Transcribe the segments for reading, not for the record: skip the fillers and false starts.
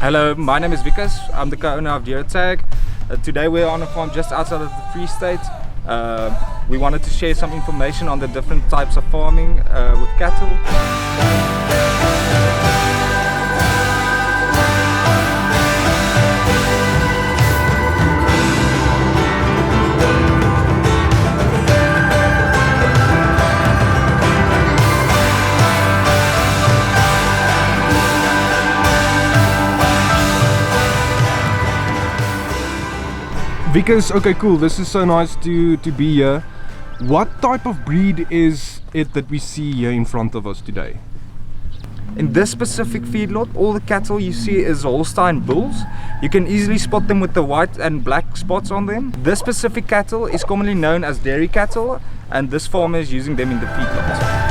Hello, my name is Vikas. I'm the co-owner of Tag. Today we're on a farm just outside of the Free State. We wanted to share some information on the different types of farming with cattle. Vikas, okay, cool. This is so nice to be here. What type of breed is it that we see here in front of us today? In this specific feedlot, all the cattle you see is Holstein bulls. You can easily spot them with the white and black spots on them. This specific cattle is commonly known as dairy cattle, and this farmer is using them in the feedlot.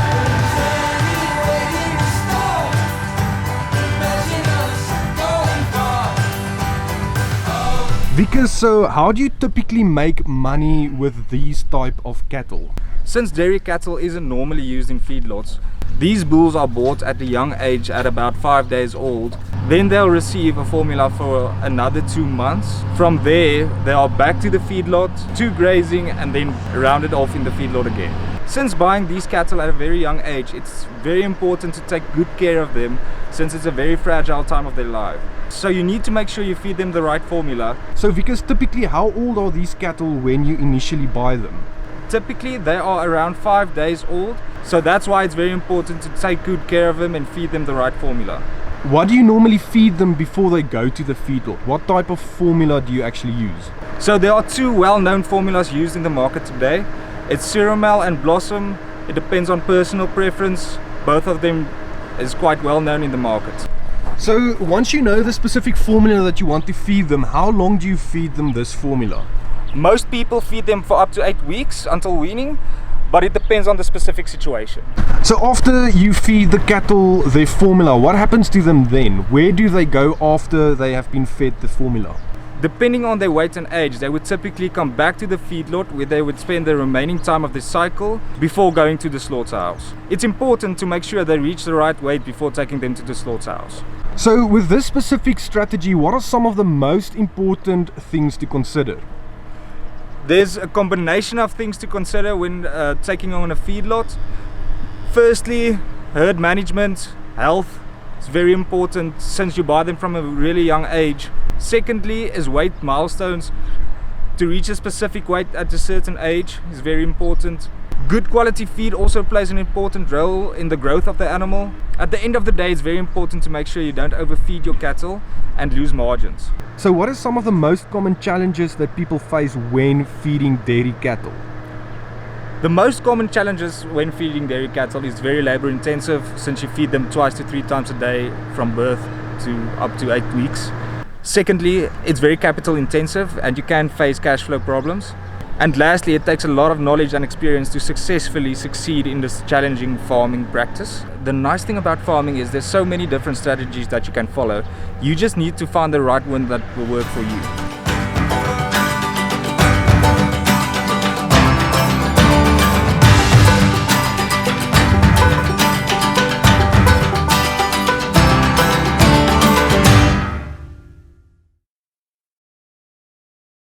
Vikas, so how do you typically make money with these type of cattle? Since dairy cattle isn't normally used in feedlots, these bulls are bought at a young age at about 5 days old. Then they'll receive a formula for another 2 months. From there, they are back to the feedlot, to grazing, and then rounded off in the feedlot again. Since buying these cattle at a very young age, it's very important to take good care of them, since it's a very fragile time of their life. So you need to make sure you feed them the right formula. So Vikas, typically how old are these cattle when you initially buy them? Typically they are around 5 days old, so that's why it's very important to take good care of them and feed them the right formula. What do you normally feed them before they go to the feedlot? What type of formula do you actually use? So there are two well-known formulas used in the market today. It's Caramel and Blossom. It depends on personal preference. Both of them is quite well known in the market. So once you know the specific formula that you want to feed them, how long do you feed them this formula? Most people feed them for up to 8 weeks until weaning, but it depends on the specific situation. So after you feed the cattle their formula, what happens to them then? Where do they go after they have been fed the formula? Depending on their weight and age, they would typically come back to the feedlot where they would spend the remaining time of the cycle before going to the slaughterhouse. It's important to make sure they reach the right weight before taking them to the slaughterhouse. So with this specific strategy, what are some of the most important things to consider? There's a combination of things to consider when taking on a feedlot. Firstly, herd management, health is very important since you buy them from a really young age. Secondly is weight milestones. To reach a specific weight at a certain age is very important. Good quality feed also plays an important role in the growth of the animal. At the end of the day, it's very important to make sure you don't overfeed your cattle and lose margins. So what are some of the most common challenges that people face when feeding dairy cattle? The most common challenges when feeding dairy cattle is very labor intensive, since you feed them 2 to 3 times a day from birth to up to 8 weeks. Secondly, it's very capital intensive and you can face cash flow problems. And lastly, it takes a lot of knowledge and experience to successfully succeed in this challenging farming practice. The nice thing about farming is there's so many different strategies that you can follow. You just need to find the right one that will work for you.